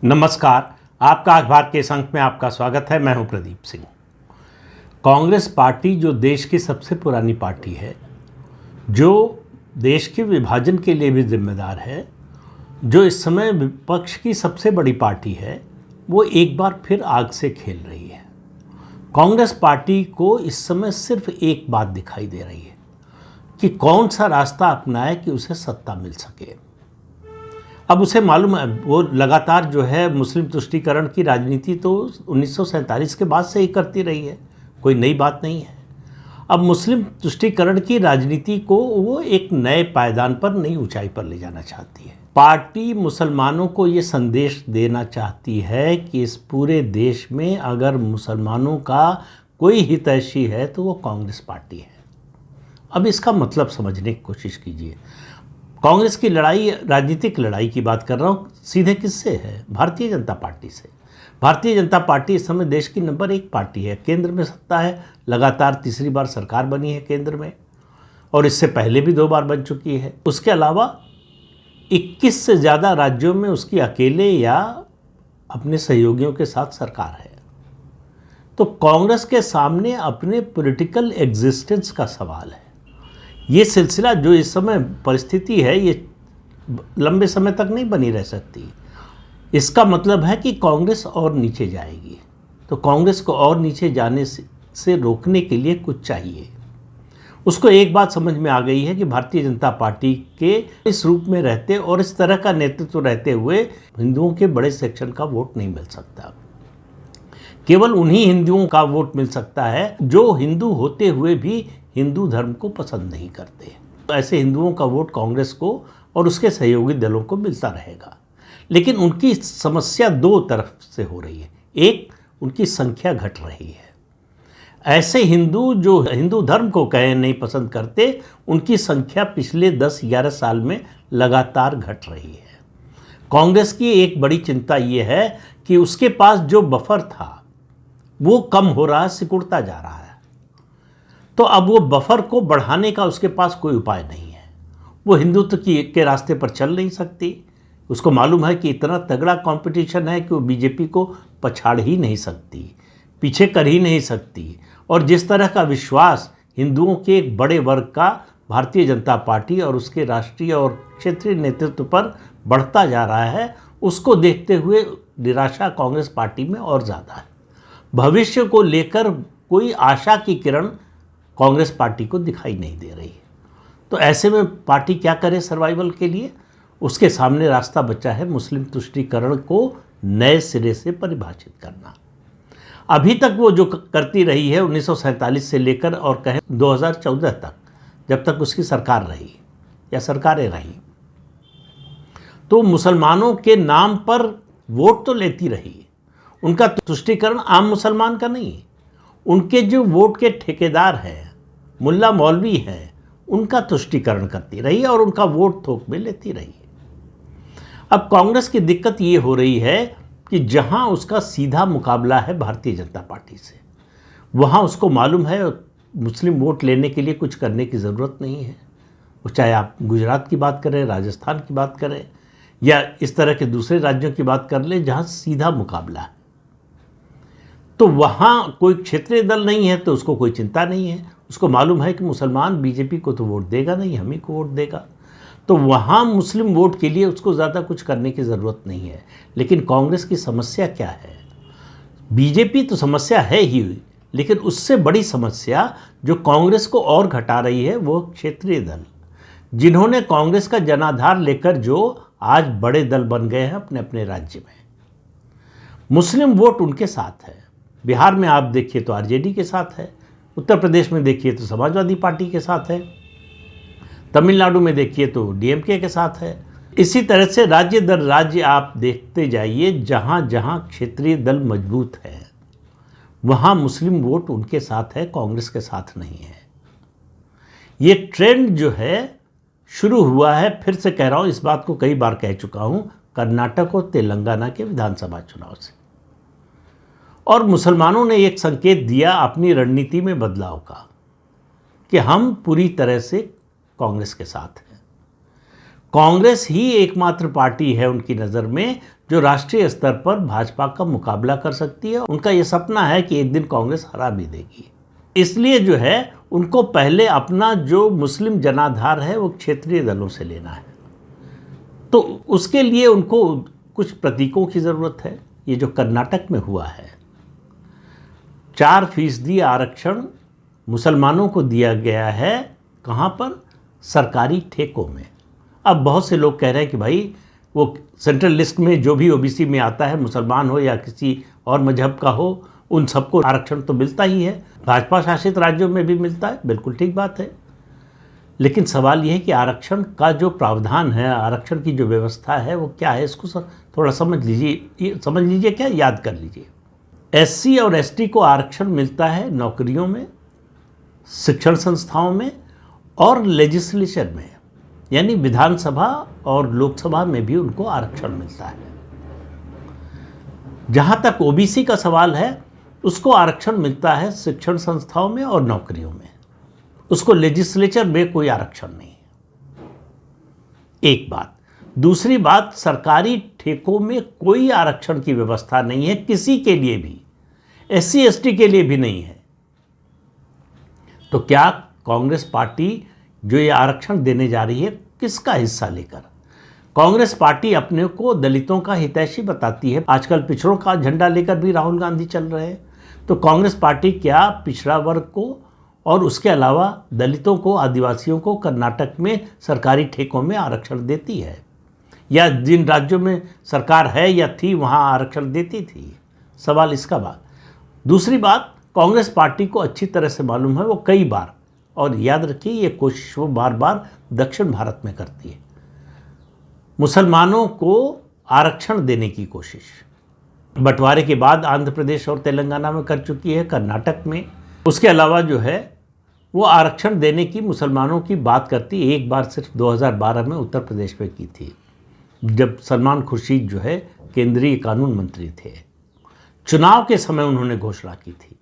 नमस्कार। आपका अखबार के इस अंक में आपका स्वागत है। मैं हूं प्रदीप सिंह। कांग्रेस पार्टी जो देश की सबसे पुरानी पार्टी है, जो देश के विभाजन के लिए भी जिम्मेदार है, जो इस समय विपक्ष की सबसे बड़ी पार्टी है, वो एक बार फिर आग से खेल रही है। कांग्रेस पार्टी को इस समय सिर्फ एक बात दिखाई दे रही है कि कौन सा रास्ता अपनाए कि उसे सत्ता मिल सके। अब उसे मालूम है, वो लगातार जो है मुस्लिम तुष्टीकरण की राजनीति तो 1947 के बाद से ही करती रही है, कोई नई बात नहीं है। अब मुस्लिम तुष्टीकरण की राजनीति को वो एक नए पायदान पर, नई ऊंचाई पर ले जाना चाहती है। पार्टी मुसलमानों को ये संदेश देना चाहती है कि इस पूरे देश में अगर मुसलमानों का कोई हितैषी है तो वो कांग्रेस पार्टी है। अब इसका मतलब समझने की कोशिश कीजिए। कांग्रेस की लड़ाई राजनीतिक लड़ाई की बात कर रहा हूँ, सीधे किससे है? भारतीय जनता पार्टी से। भारतीय जनता पार्टी इस समय देश की नंबर 1 पार्टी है, केंद्र में सत्ता है, लगातार तीसरी बार सरकार बनी है केंद्र में, और इससे पहले भी 2 बार बन चुकी है। उसके अलावा 21 से ज़्यादा राज्यों में उसकी अकेले या अपने सहयोगियों के साथ सरकार है। तो कांग्रेस के सामने अपने पॉलिटिकल एग्जिस्टेंस का सवाल है। ये सिलसिला जो इस समय परिस्थिति है, ये लंबे समय तक नहीं बनी रह सकती। इसका मतलब है कि कांग्रेस और नीचे जाएगी। तो कांग्रेस को और नीचे जाने से रोकने के लिए कुछ चाहिए। उसको एक बात समझ में आ गई है कि भारतीय जनता पार्टी के इस रूप में रहते और इस तरह का नेतृत्व रहते हुए हिंदुओं के बड़े सेक्शन का वोट नहीं मिल सकता। केवल उन्हीं हिंदुओं का वोट मिल सकता है जो हिंदू होते हुए भी हिंदू धर्म को पसंद नहीं करते। तो ऐसे हिंदुओं का वोट कांग्रेस को और उसके सहयोगी दलों को मिलता रहेगा। लेकिन उनकी समस्या 2 तरफ से हो रही है। एक, उनकी संख्या घट रही है। ऐसे हिंदू जो हिंदू धर्म को नहीं पसंद करते, उनकी संख्या पिछले 10-11 साल में लगातार घट रही है। कांग्रेस की एक बड़ी चिंता ये है कि उसके पास जो बफर था वो कम हो रहा है, सिकुड़ता जा रहा है। तो अब वो बफर को बढ़ाने का उसके पास कोई उपाय नहीं है। वो हिंदुत्व के रास्ते पर चल नहीं सकती। उसको मालूम है कि इतना तगड़ा कंपटीशन है कि वो बीजेपी को पछाड़ ही नहीं सकती, पीछे कर ही नहीं सकती। और जिस तरह का विश्वास हिंदुओं के एक बड़े वर्ग का भारतीय जनता पार्टी और उसके राष्ट्रीय और क्षेत्रीय नेतृत्व पर बढ़ता जा रहा है, उसको देखते हुए निराशा कांग्रेस पार्टी में और ज़्यादा है। भविष्य को लेकर कोई आशा की किरण कांग्रेस पार्टी को दिखाई नहीं दे रही है। तो ऐसे में पार्टी क्या करे सर्वाइवल के लिए? उसके सामने रास्ता बचा है मुस्लिम तुष्टीकरण को नए सिरे से परिभाषित करना। अभी तक वो जो करती रही है 1947 से लेकर और कहें 2014 तक, जब तक उसकी सरकार रही या सरकारें रही, तो मुसलमानों के नाम पर वोट तो लेती रही। उनका तुष्टीकरण आम मुसलमान का नहीं, उनके जो वोट के ठेकेदार हैं, मुल्ला मौलवी हैं, उनका तुष्टीकरण करती रही और उनका वोट थोक में लेती रही। अब कांग्रेस की दिक्कत ये हो रही है कि जहां उसका सीधा मुकाबला है भारतीय जनता पार्टी से, वहां उसको मालूम है मुस्लिम वोट लेने के लिए कुछ करने की ज़रूरत नहीं है। वो चाहे आप गुजरात की बात करें, राजस्थान की बात करें या इस तरह के दूसरे राज्यों की बात कर लें जहां सीधा मुकाबला है, तो वहाँ कोई क्षेत्रीय दल नहीं है तो उसको कोई चिंता नहीं है। उसको मालूम है कि मुसलमान बीजेपी को तो वोट देगा नहीं, हम ही को वोट देगा। तो वहाँ मुस्लिम वोट के लिए उसको ज़्यादा कुछ करने की ज़रूरत नहीं है। लेकिन कांग्रेस की समस्या क्या है? बीजेपी तो समस्या है ही, लेकिन उससे बड़ी समस्या जो कांग्रेस को और घटा रही है वो क्षेत्रीय दल, जिन्होंने कांग्रेस का जनाधार लेकर जो आज बड़े दल बन गए हैं अपने अपने राज्य में। मुस्लिम वोट उनके साथ है। बिहार में आप देखिए तो आरजेडी के साथ है, उत्तर प्रदेश में देखिए तो समाजवादी पार्टी के साथ है, तमिलनाडु में देखिए तो डीएमके के साथ है। इसी तरह से राज्य दर राज्य आप देखते जाइए, जहाँ जहाँ क्षेत्रीय दल मजबूत है वहाँ मुस्लिम वोट उनके साथ है, कांग्रेस के साथ नहीं है। ये ट्रेंड जो है शुरू हुआ है, फिर से कह रहा हूँ, इस बात को कई बार कह चुका हूँ, कर्नाटक और तेलंगाना के विधानसभा चुनाव से। और मुसलमानों ने एक संकेत दिया अपनी रणनीति में बदलाव का कि हम पूरी तरह से कांग्रेस के साथ हैं। कांग्रेस ही एकमात्र पार्टी है उनकी नज़र में जो राष्ट्रीय स्तर पर भाजपा का मुकाबला कर सकती है। उनका ये सपना है कि एक दिन कांग्रेस हरा भी देगी। इसलिए जो है उनको पहले अपना जो मुस्लिम जनाधार है वो क्षेत्रीय दलों से लेना है। तो उसके लिए उनको कुछ प्रतीकों की ज़रूरत है। ये जो कर्नाटक में हुआ है, 4% आरक्षण मुसलमानों को दिया गया है। कहाँ पर? सरकारी ठेकों में। अब बहुत से लोग कह रहे हैं कि भाई वो सेंट्रल लिस्ट में जो भी ओबीसी में आता है, मुसलमान हो या किसी और मजहब का हो, उन सबको आरक्षण तो मिलता ही है। भाजपा शासित राज्यों में भी मिलता है, बिल्कुल ठीक बात है। लेकिन सवाल यह है कि आरक्षण का जो प्रावधान है, आरक्षण की जो व्यवस्था है वो क्या है, इसको थोड़ा समझ लीजिए, क्या याद कर लीजिए। एससी और एसटी को आरक्षण मिलता है नौकरियों में, शिक्षण संस्थाओं में और लेजिस्लेचर में, यानी विधानसभा और लोकसभा में भी उनको आरक्षण मिलता है। जहाँ तक ओबीसी का सवाल है, उसको आरक्षण मिलता है शिक्षण संस्थाओं में और नौकरियों में, उसको लेजिस्लेचर में कोई आरक्षण नहीं। एक बात। दूसरी बात, सरकारी ठेकों में कोई आरक्षण की व्यवस्था नहीं है किसी के लिए भी, एससी एसटी के लिए भी नहीं है। तो क्या कांग्रेस पार्टी जो ये आरक्षण देने जा रही है, किसका हिस्सा लेकर? कांग्रेस पार्टी अपने को दलितों का हितैषी बताती है। आजकल पिछड़ों का झंडा लेकर भी राहुल गांधी चल रहे हैं। तो कांग्रेस पार्टी क्या पिछड़ा वर्ग को और उसके अलावा दलितों को, आदिवासियों को कर्नाटक में सरकारी ठेकों में आरक्षण देती है? या जिन राज्यों में सरकार है या थी वहाँ आरक्षण देती थी? सवाल इसका बात। दूसरी बात, कांग्रेस पार्टी को अच्छी तरह से मालूम है, वो कई बार, और याद रखिए ये कोशिश वो बार बार दक्षिण भारत में करती है, मुसलमानों को आरक्षण देने की कोशिश बंटवारे के बाद आंध्र प्रदेश और तेलंगाना में कर चुकी है, कर्नाटक में। उसके अलावा जो है वो आरक्षण देने की मुसलमानों की बात करती एक बार सिर्फ 2012 में उत्तर प्रदेश में की थी, जब सलमान खुर्शीद जो है केंद्रीय कानून मंत्री थे। चुनाव के समय उन्होंने घोषणा की थी,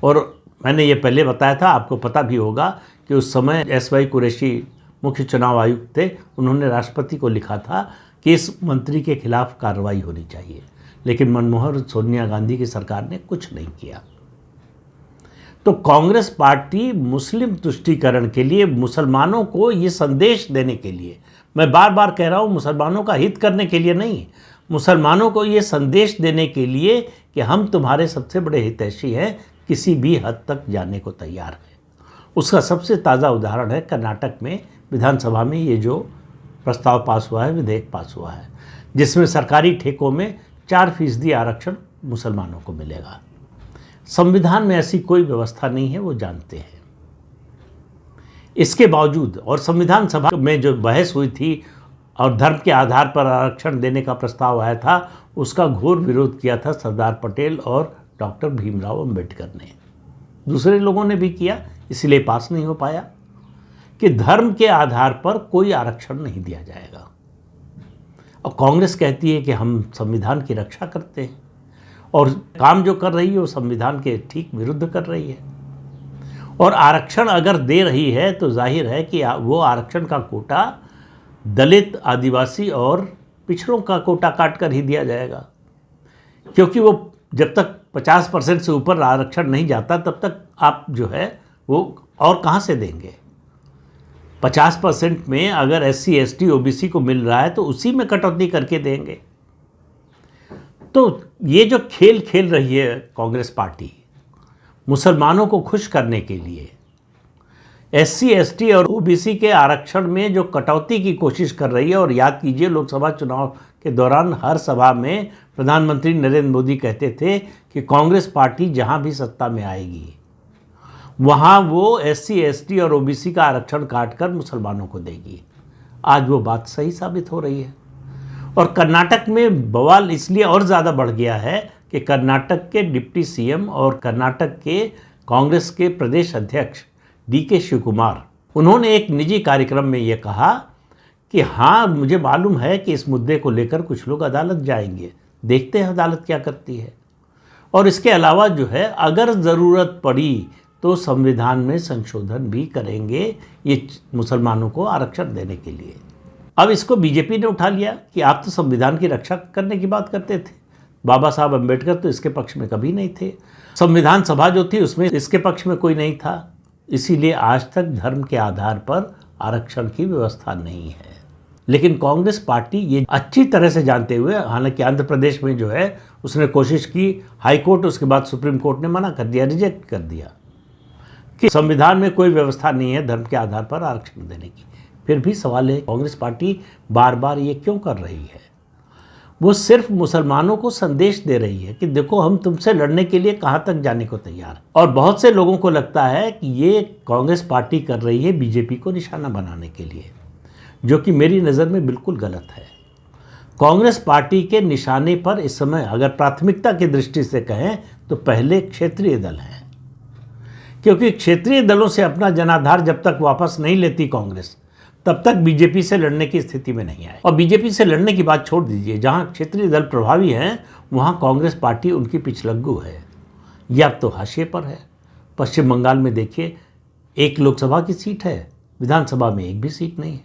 और मैंने ये पहले बताया था, आपको पता भी होगा कि उस समय एसवाई कुरैशी मुख्य चुनाव आयुक्त थे। उन्होंने राष्ट्रपति को लिखा था कि इस मंत्री के खिलाफ कार्रवाई होनी चाहिए, लेकिन मनमोहन सोनिया गांधी की सरकार ने कुछ नहीं किया। तो कांग्रेस पार्टी मुस्लिम तुष्टीकरण के लिए, मुसलमानों को ये संदेश देने के लिए, मैं बार बार कह रहा हूँ, मुसलमानों का हित करने के लिए नहीं, मुसलमानों को ये संदेश देने के लिए कि हम तुम्हारे सबसे बड़े हितैषी हैं, किसी भी हद तक जाने को तैयार है। उसका सबसे ताज़ा उदाहरण है कर्नाटक में विधानसभा में ये जो प्रस्ताव पास हुआ है, विधेयक पास हुआ है, जिसमें सरकारी ठेकों में 4% आरक्षण मुसलमानों को मिलेगा। संविधान में ऐसी कोई व्यवस्था नहीं है, वो जानते हैं। इसके बावजूद, और संविधान सभा में जो बहस हुई थी और धर्म के आधार पर आरक्षण देने का प्रस्ताव आया था, उसका घोर विरोध किया था सरदार पटेल और डॉक्टर भीमराव अंबेडकर ने। दूसरे लोगों ने भी किया, इसलिए पास नहीं हो पाया कि धर्म के आधार पर कोई आरक्षण नहीं दिया जाएगा। और कांग्रेस कहती है कि हम संविधान की रक्षा करते हैं, और काम जो कर रही है वो संविधान के ठीक विरुद्ध कर रही है। और आरक्षण अगर दे रही है तो जाहिर है कि वो आरक्षण का कोटा दलित, आदिवासी और पिछड़ों का कोटा काट कर ही दिया जाएगा, क्योंकि वो जब तक 50% से ऊपर आरक्षण नहीं जाता तब तक आप जो है वो और कहाँ से देंगे। 50% में अगर एससी एसटी ओबीसी को मिल रहा है तो उसी में कटौती करके देंगे। तो ये जो खेल खेल रही है कांग्रेस पार्टी मुसलमानों को खुश करने के लिए, एससी एसटी और ओबीसी के आरक्षण में जो कटौती की कोशिश कर रही है। और याद कीजिए, लोकसभा चुनाव के दौरान हर सभा में प्रधानमंत्री नरेंद्र मोदी कहते थे कि कांग्रेस पार्टी जहां भी सत्ता में आएगी वहां वो एससी एसटी और ओबीसी का आरक्षण काटकर मुसलमानों को देगी। आज वो बात सही साबित हो रही है। और कर्नाटक में बवाल इसलिए और ज़्यादा बढ़ गया है कि कर्नाटक के डिप्टी सीएम और कर्नाटक के कांग्रेस के प्रदेश अध्यक्ष डीके शिवकुमार, उन्होंने एक निजी कार्यक्रम में ये कहा कि हाँ, मुझे मालूम है कि इस मुद्दे को लेकर कुछ लोग अदालत जाएंगे, देखते हैं अदालत क्या करती है। और इसके अलावा जो है, अगर ज़रूरत पड़ी तो संविधान में संशोधन भी करेंगे ये मुसलमानों को आरक्षण देने के लिए। अब इसको बीजेपी ने उठा लिया कि आप तो संविधान की रक्षा करने की बात करते थे, बाबा साहब अम्बेडकर तो इसके पक्ष में कभी नहीं थे, संविधान सभा जो थी उसमें इसके पक्ष में कोई नहीं था, इसीलिए आज तक धर्म के आधार पर आरक्षण की व्यवस्था नहीं है। लेकिन कांग्रेस पार्टी ये अच्छी तरह से जानते हुए, हालांकि आंध्र प्रदेश में जो है उसने कोशिश की, हाई कोर्ट उसके बाद सुप्रीम कोर्ट ने मना कर दिया, रिजेक्ट कर दिया कि संविधान में कोई व्यवस्था नहीं है धर्म के आधार पर आरक्षण देने की। फिर भी सवाल है कांग्रेस पार्टी बार बार ये क्यों कर रही है? वो सिर्फ मुसलमानों को संदेश दे रही है कि देखो हम तुमसे लड़ने के लिए कहाँ तक जाने को तैयार हैं। और बहुत से लोगों को लगता है कि ये कांग्रेस पार्टी कर रही है बीजेपी को निशाना बनाने के लिए, जो कि मेरी नज़र में बिल्कुल गलत है। कांग्रेस पार्टी के निशाने पर इस समय अगर प्राथमिकता की दृष्टि से कहें तो पहले क्षेत्रीय दल हैं, क्योंकि क्षेत्रीय दलों से अपना जनाधार जब तक वापस नहीं लेती कांग्रेस, तब तक बीजेपी से लड़ने की स्थिति में नहीं आए। और बीजेपी से लड़ने की बात छोड़ दीजिए, जहां क्षेत्रीय दल प्रभावी हैं वहां कांग्रेस पार्टी उनकी पिछलग्गू है या तो हाशिए पर है। पश्चिम बंगाल में देखिए, एक लोकसभा की सीट है, विधानसभा में एक भी सीट नहीं है।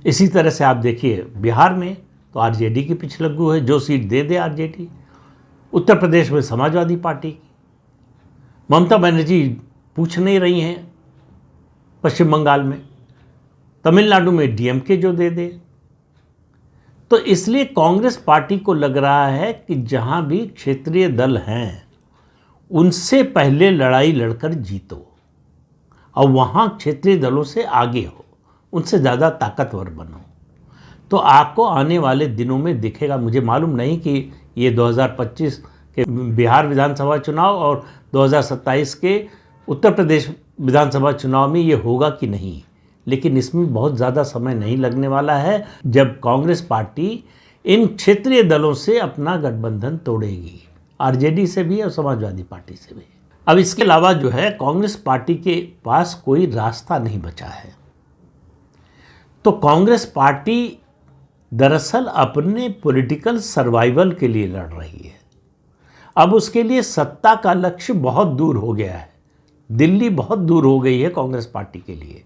इसी तरह से आप देखिए बिहार में तो आरजेडी की पिछलग्गू है, जो सीट दे दे आरजेडी। उत्तर प्रदेश में समाजवादी पार्टी की, ममता बनर्जी पूछ नहीं रही हैं पश्चिम बंगाल में, तमिलनाडु में डीएमके जो दे दे। तो इसलिए कांग्रेस पार्टी को लग रहा है कि जहां भी क्षेत्रीय दल हैं उनसे पहले लड़ाई लड़कर जीतो और वहां क्षेत्रीय दलों से आगे हो, उनसे ज़्यादा ताकतवर बनो, तो आपको आने वाले दिनों में दिखेगा। मुझे मालूम नहीं कि ये 2025 के बिहार विधानसभा चुनाव और 2027 के उत्तर प्रदेश विधानसभा चुनाव में ये होगा कि नहीं, लेकिन इसमें बहुत ज़्यादा समय नहीं लगने वाला है जब कांग्रेस पार्टी इन क्षेत्रीय दलों से अपना गठबंधन तोड़ेगी, आरजेडी से भी और समाजवादी पार्टी से भी। अब इसके अलावा जो है कांग्रेस पार्टी के पास कोई रास्ता नहीं बचा है। तो कांग्रेस पार्टी दरअसल अपने पॉलिटिकल सर्वाइवल के लिए लड़ रही है। अब उसके लिए सत्ता का लक्ष्य बहुत दूर हो गया है, दिल्ली बहुत दूर हो गई है कांग्रेस पार्टी के लिए।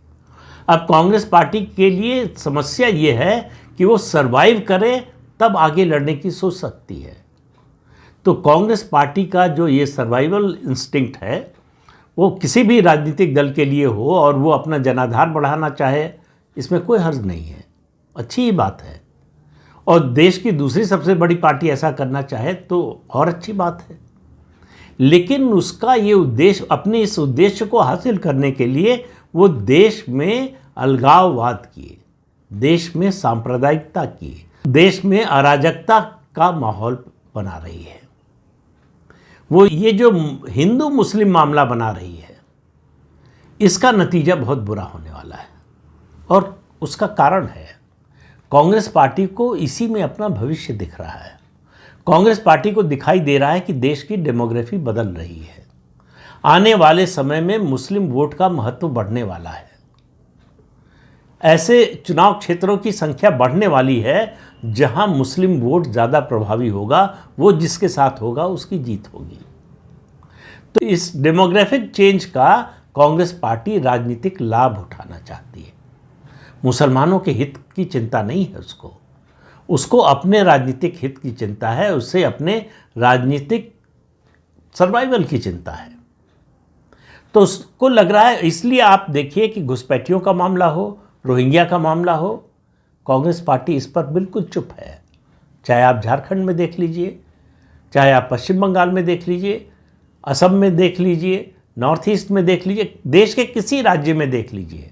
अब कांग्रेस पार्टी के लिए समस्या ये है कि वो सरवाइव करे तब आगे लड़ने की सोच सकती है। तो कांग्रेस पार्टी का जो ये सर्वाइवल इंस्टिंक्ट है वो किसी भी राजनीतिक दल के लिए हो और वो अपना जनाधार बढ़ाना चाहे, इसमें कोई हर्ज नहीं है, अच्छी ही बात है। और देश की दूसरी सबसे बड़ी पार्टी ऐसा करना चाहे तो और अच्छी बात है। लेकिन उसका ये उद्देश्य, अपने इस उद्देश्य को हासिल करने के लिए वो देश में अलगाववाद किए, देश में सांप्रदायिकता किए, देश में अराजकता का माहौल बना रही है। वो ये जो हिंदू मुस्लिम मामला बना रही है, इसका नतीजा बहुत बुरा होने वाला है। और उसका कारण है कांग्रेस पार्टी को इसी में अपना भविष्य दिख रहा है। कांग्रेस पार्टी को दिखाई दे रहा है कि देश की डेमोग्राफी बदल रही है, आने वाले समय में मुस्लिम वोट का महत्व बढ़ने वाला है, ऐसे चुनाव क्षेत्रों की संख्या बढ़ने वाली है जहां मुस्लिम वोट ज़्यादा प्रभावी होगा, वो जिसके साथ होगा उसकी जीत होगी। तो इस डेमोग्राफिक चेंज का कांग्रेस पार्टी राजनीतिक लाभ उठाना चाहती है। मुसलमानों के हित की चिंता नहीं है उसको अपने राजनीतिक हित की चिंता है, उससे अपने राजनीतिक सर्वाइवल की चिंता है। तो उसको लग रहा है, इसलिए आप देखिए कि घुसपैठियों का मामला हो, रोहिंग्या का मामला हो, कांग्रेस पार्टी इस पर बिल्कुल चुप है। चाहे आप झारखंड में देख लीजिए, चाहे आप पश्चिम बंगाल में देख लीजिए, असम में देख लीजिए, नॉर्थ ईस्ट में देख लीजिए, देश के किसी राज्य में देख लीजिए,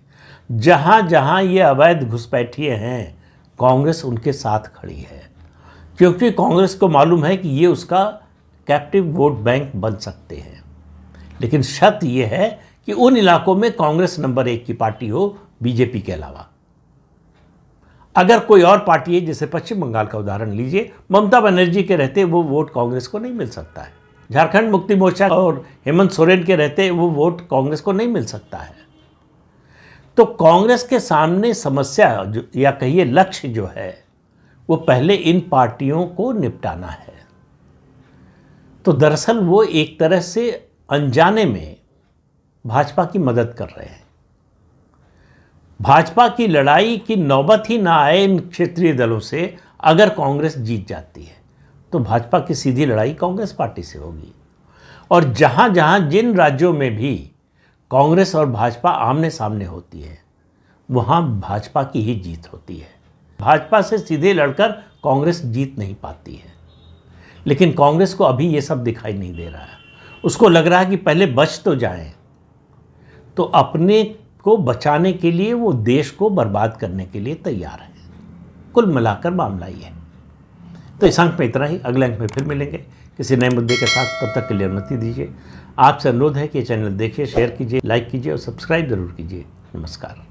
जहाँ जहाँ ये अवैध घुसपैठिए हैं कांग्रेस उनके साथ खड़ी है, क्योंकि कांग्रेस को मालूम है कि ये उसका कैप्टिव वोट बैंक बन सकते हैं। लेकिन शर्त ये है कि उन इलाकों में कांग्रेस नंबर 1 की पार्टी हो बीजेपी के अलावा। अगर कोई और पार्टी है, जैसे पश्चिम बंगाल का उदाहरण लीजिए, ममता बनर्जी के रहते वो वोट कांग्रेस को नहीं मिल सकता है। झारखंड मुक्ति मोर्चा और हेमंत सोरेन के रहते वो वोट कांग्रेस को नहीं मिल सकता है। तो कांग्रेस के सामने समस्या या कहिए लक्ष्य जो है वो पहले इन पार्टियों को निपटाना है। तो दरअसल वो एक तरह से अनजाने में भाजपा की मदद कर रहे हैं। भाजपा की लड़ाई की नौबत ही ना आए इन क्षेत्रीय दलों से। अगर कांग्रेस जीत जाती है तो भाजपा की सीधी लड़ाई कांग्रेस पार्टी से होगी। और जहां जहां जिन राज्यों में भी कांग्रेस और भाजपा आमने सामने होती है वहां भाजपा की ही जीत होती है। भाजपा से सीधे लड़कर कांग्रेस जीत नहीं पाती है। लेकिन कांग्रेस को अभी ये सब दिखाई नहीं दे रहा है। उसको लग रहा है कि पहले बच तो जाएं, तो अपने को बचाने के लिए वो देश को बर्बाद करने के लिए तैयार है। कुल मिलाकर मामला ये है। तो इस अंक में इतना ही। अगले अंक में फिर मिलेंगे किसी नए मुद्दे के साथ। तब तक के लिए अनुमति दीजिए। आपसे अनुरोध है कि चैनल देखिए, शेयर कीजिए, लाइक कीजिए और सब्सक्राइब जरूर कीजिए। नमस्कार।